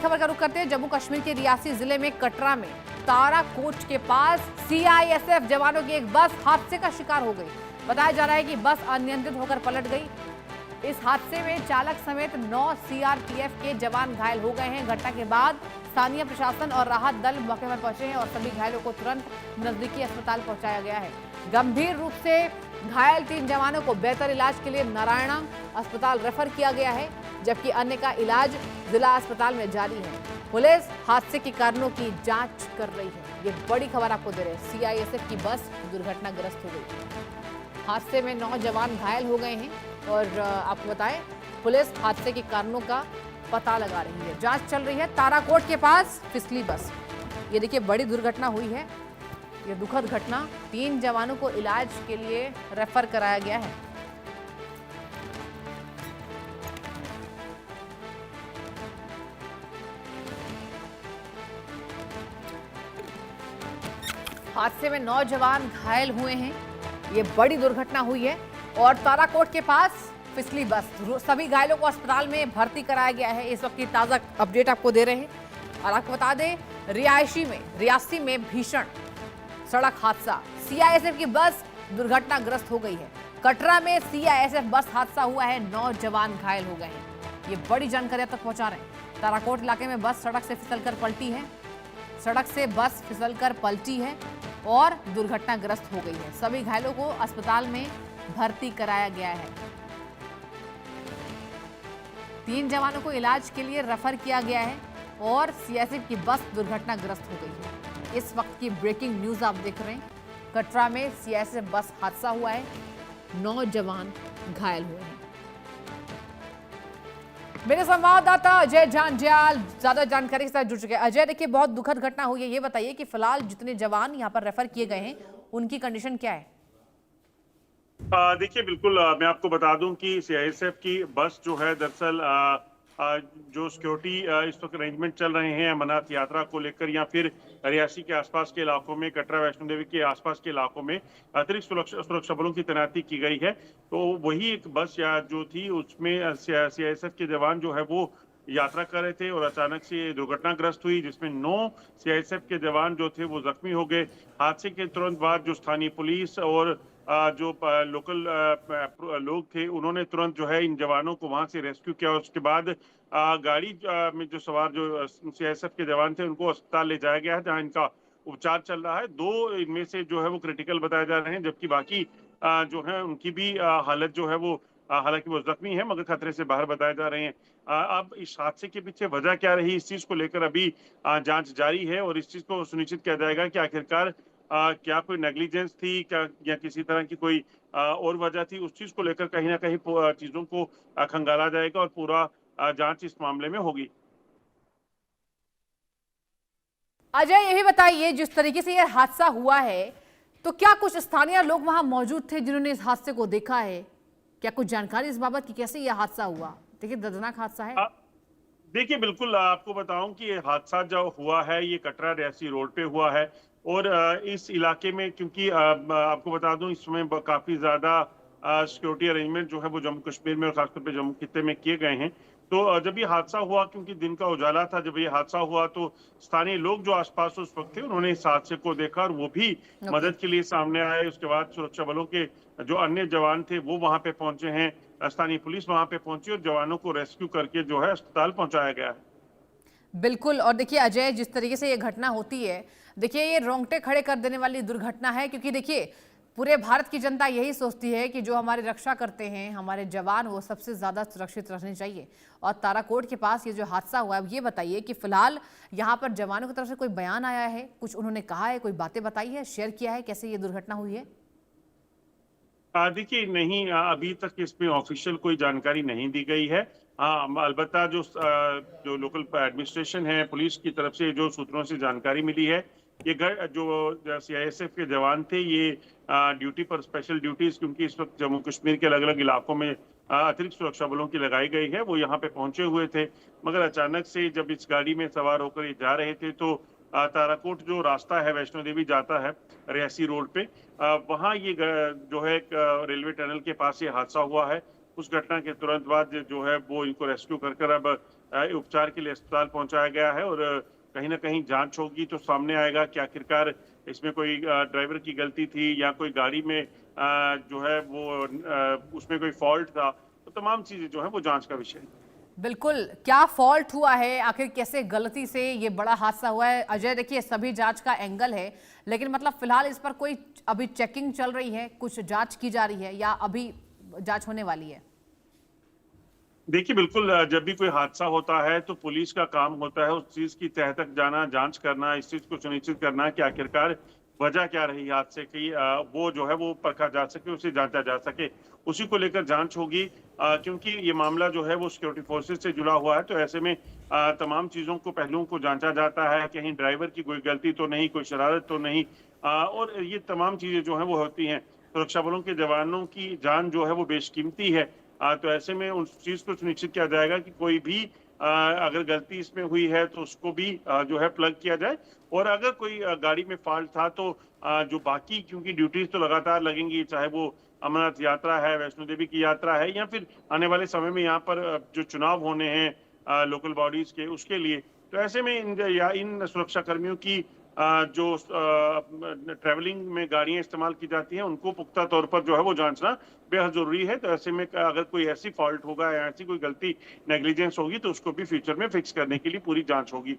खबर का रुख करते हैं जम्मू कश्मीर के रियासी जिले में कटरा में ताराकोट के पास सीआईएसएफ जवानों की एक बस हादसे का शिकार हो गई। बताया जा रहा है कि बस अनियंत्रित होकर पलट गई। इस हादसे में चालक समेत 9 सीआरपीएफ के जवान घायल हो गए हैं। घटना के बाद स्थानीय प्रशासन और राहत दल मौके पर पहुंचे हैं और सभी घायलों को तुरंत नजदीकी अस्पताल पहुंचाया गया है। गंभीर रूप से घायल 3 जवानों को बेहतर इलाज के लिए नारायणा अस्पताल रेफर किया गया है, जबकि अन्य का इलाज जिला अस्पताल में जारी है। पुलिस हादसे के कारणों की जांच कर रही है। ये बड़ी खबर आपको दे रहे हैं। सीआईएसएफ की बस दुर्घटनाग्रस्त हो गई। हादसे में 9 जवान घायल हो गए हैं और आपको बताएं पुलिस हादसे के कारणों का पता लगा रही है। जांच चल रही है। ताराकोट के पास फिसली बस, ये देखिए बड़ी दुर्घटना हुई है। ये दुखद घटना, 3 जवानों को इलाज के लिए रेफर कराया गया है। हादसे में 9 जवान घायल हुए हैं। ये बड़ी दुर्घटना हुई है और ताराकोट के पास फिसली बस। सभी घायलों को अस्पताल में भर्ती कराया गया है। इस वक्त की ताजा अपडेट आपको दे रहे हैं। और आपको बता दें रियासी में भीषण सड़क हादसा, सीआईएसएफ की बस दुर्घटनाग्रस्त हो गई है। कटरा में सीआईएसएफ बस हादसा हुआ है, 9 जवान घायल हो गए हैं। ये बड़ी जानकारी तक पहुंचा रहे हैं। ताराकोट इलाके में बस सड़क से फिसलकर पलटी है। सड़क से बस फिसलकर पलटी है और दुर्घटनाग्रस्त हो गई है। सभी घायलों को अस्पताल में भर्ती कराया गया है। 3 जवानों को इलाज के लिए रेफर किया गया है और सीआईएसएफ की बस दुर्घटनाग्रस्त हो गई है। इस वक्त की ब्रेकिंग न्यूज आप देख रहे हैं। कटरा में सीआईएसएफ बस हादसा हुआ है, 9 जवान घायल हुए हैं। मेरे संवाददाता अजय जांज्याल ज्यादा जानकारी के साथ जुड़ चुके हैं। अजय, देखिए बहुत दुखद घटना हुई है। ये बताइए कि फिलहाल जितने जवान यहाँ पर रेफर किए गए हैं उनकी कंडीशन क्या है? देखिए बिल्कुल, मैं आपको बता दूं कि सीआईएसएफ की बस जो है दरअसल जो सिक्योरिटी इस वक्त अरेंजमेंट चल रहे हैं अमरनाथ यात्रा को लेकर या फिर रियासी के आसपास के इलाकों में, कटरा वैष्णो देवी के आसपास के इलाकों में अतिरिक्त सुरक्षा बलों की तैनाती की गई है। तो वही एक बस या जो थी उसमें सीआईएसएफ के जवान जो है वो यात्रा कर रहे थे और अचानक से दुर्घटनाग्रस्त हुई, जिसमें 9 सीआईएसएफ के जवान जो थे वो जख्मी हो गए। हादसे के तुरंत बाद जो स्थानीय पुलिस और जो लोकल लोग थे उन्होंने तुरंत जो है इन जवानों को वहां से रेस्क्यू किया। उसके बाद गाड़ी में जो सवार जो सीआईएसएफ के जवान थे उनको अस्पताल ले जाया गया है, जहां इनका उपचार चल रहा है। 2 इनमें से जो है वो क्रिटिकल बताए जा रहे हैं, जबकि बाकी जो है उनकी भी हालत जो है वो हालांकि वो जख्मी है मगर खतरे से बाहर बताए जा रहे हैं। अब इस हादसे के पीछे वजह क्या रही, इस चीज को लेकर अभी जांच जारी है और इस चीज को सुनिश्चित किया जाएगा कि आखिरकार क्या कोई नेग्लिजेंस थी क्या या किसी तरह की कोई और वजह थी। उस चीज को लेकर कहीं ना कहीं चीजों को खंगाला जाएगा और पूरा जांच इस मामले में होगी। अजय, यही बताइए जिस तरीके से यह हादसा हुआ है तो क्या कुछ स्थानीय लोग वहां मौजूद थे जिन्होंने इस हादसे को देखा है? क्या कुछ जानकारी इस बाबत की कैसे यह हादसा हुआ? देखिए दर्दनाक हादसा है। देखिए बिल्कुल, आपको बताऊं कि ये हादसा जो हुआ है ये कटरा रियासी रोड पे हुआ है और इस इलाके में क्योंकि आपको बता दूं इस समय काफी ज्यादा सिक्योरिटी अरेंजमेंट जो है वो जम्मू कश्मीर में और खासतौर पे जम्मू खित्ते में किए गए हैं। तो जब ये हादसा हुआ, क्योंकि दिन का उजाला था जब ये हादसा हुआ, तो स्थानीय लोग जो आसपास उस वक्त थे उन्होंने इस हादसे को देखा और वो भी मदद के लिए सामने आए। उसके बाद सुरक्षा बलों के जो अन्य जवान थे वो वहां पे पहुंचे हैं, स्थानीय पुलिस वहां पे पहुंची और जवानों को रेस्क्यू करके जो है अस्पताल पहुंचाया गया है। बिल्कुल। और देखिए अजय, जिस तरीके से ये घटना होती है, देखिए ये रोंगटे खड़े कर देने वाली दुर्घटना है, क्योंकि देखिए पूरे भारत की जनता यही सोचती है कि जो हमारी रक्षा करते हैं हमारे जवान, वो सबसे ज्यादा सुरक्षित रहने चाहिए। और ताराकोट के पास ये जो हादसा हुआ है, ये बताइए कि फिलहाल यहाँ पर जवानों की तरफ से कोई बयान आया है, कुछ उन्होंने कहा है, कोई बातें बताई है, शेयर किया है कैसे ये दुर्घटना हुई है? देखिए नहीं, अभी तक इसमें ऑफिशियल कोई जानकारी नहीं दी गई है। हाँ, अलबत्ता जो लोकल एडमिनिस्ट्रेशन है, पुलिस की तरफ से जो सूत्रों से जानकारी मिली है, ये जो सीआईएसएफ के जवान थे ये ड्यूटी पर, स्पेशल ड्यूटीज क्योंकि इस वक्त जम्मू कश्मीर के अलग अलग इलाकों में अतिरिक्त सुरक्षा बलों की लगाई गई है, वो यहाँ पे पहुंचे हुए थे। मगर अचानक से जब इस गाड़ी में सवार होकर ये जा रहे थे तो ताराकोट जो रास्ता है वैष्णो देवी जाता है रियासी रोड पे, वहाँ ये जो है रेलवे टनल के पास ये हादसा हुआ है। उस घटना के तुरंत बाद जो है वो इनको रेस्क्यू कर अब उपचार के लिए अस्पताल पहुंचाया गया है और कहीं ना कहीं जांच होगी तो सामने आएगा कि आखिरकार इसमें कोई ड्राइवर की गलती थी या कोई गाड़ी में जो है वो उसमें कोई फॉल्ट था। तो तमाम चीजें जो है वो जांच का विषय है। बिल्कुल, क्या फॉल्ट हुआ है, आखिर कैसे गलती से ये बड़ा हादसा हुआ है? अजय, देखिए सभी जांच का एंगल है, लेकिन मतलब फिलहाल इस पर कोई अभी चेकिंग चल रही है, कुछ जांच की जा रही है या अभी जांच होने वाली है? देखिए बिल्कुल, जब भी कोई हादसा होता है तो पुलिस का काम होता है उस चीज की तह तक जाना, जांच करना, इस चीज को सुनिश्चित करना कि आखिरकार वजह क्या रही हादसे की, वो जो है वो परखा जा सके, उसे जांचा जा सके। उसी को लेकर जांच होगी, क्योंकि ये मामला जो है वो सिक्योरिटी फोर्सेज से जुड़ा हुआ है, तो ऐसे में तमाम चीजों को, पहलुओं को जांचा जाता है। कहीं ड्राइवर की कोई गलती तो नहीं, कोई शरारत तो नहीं, और ये तमाम चीजें जो है वो होती हैं। सुरक्षा बलों के जवानों की जान जो है वो बेशकीमती है। तो ऐसे में उस चीज को सुनिश्चित किया जाएगा कि कोई भी अगर गलती इसमें हुई है तो उसको भी जो है प्लग किया जाए, और अगर कोई गाड़ी में फॉल्ट था तो जो बाकी, क्योंकि ड्यूटीज तो लगातार लगेंगी, चाहे वो अमरनाथ यात्रा है, वैष्णो देवी की यात्रा है, या फिर आने वाले समय में यहाँ पर जो चुनाव होने हैं लोकल बॉडीज के, उसके लिए। तो ऐसे में इन सुरक्षा कर्मियों की जो ट्रैवलिंग में गाड़ियां इस्तेमाल की जाती हैं उनको पुख्ता तौर पर जो है वो जांचना बेहद जरूरी है। तो ऐसे में अगर कोई ऐसी फॉल्ट होगा या ऐसी कोई गलती, नेग्लिजेंस होगी, तो उसको भी फ्यूचर में फिक्स करने के लिए पूरी जांच होगी।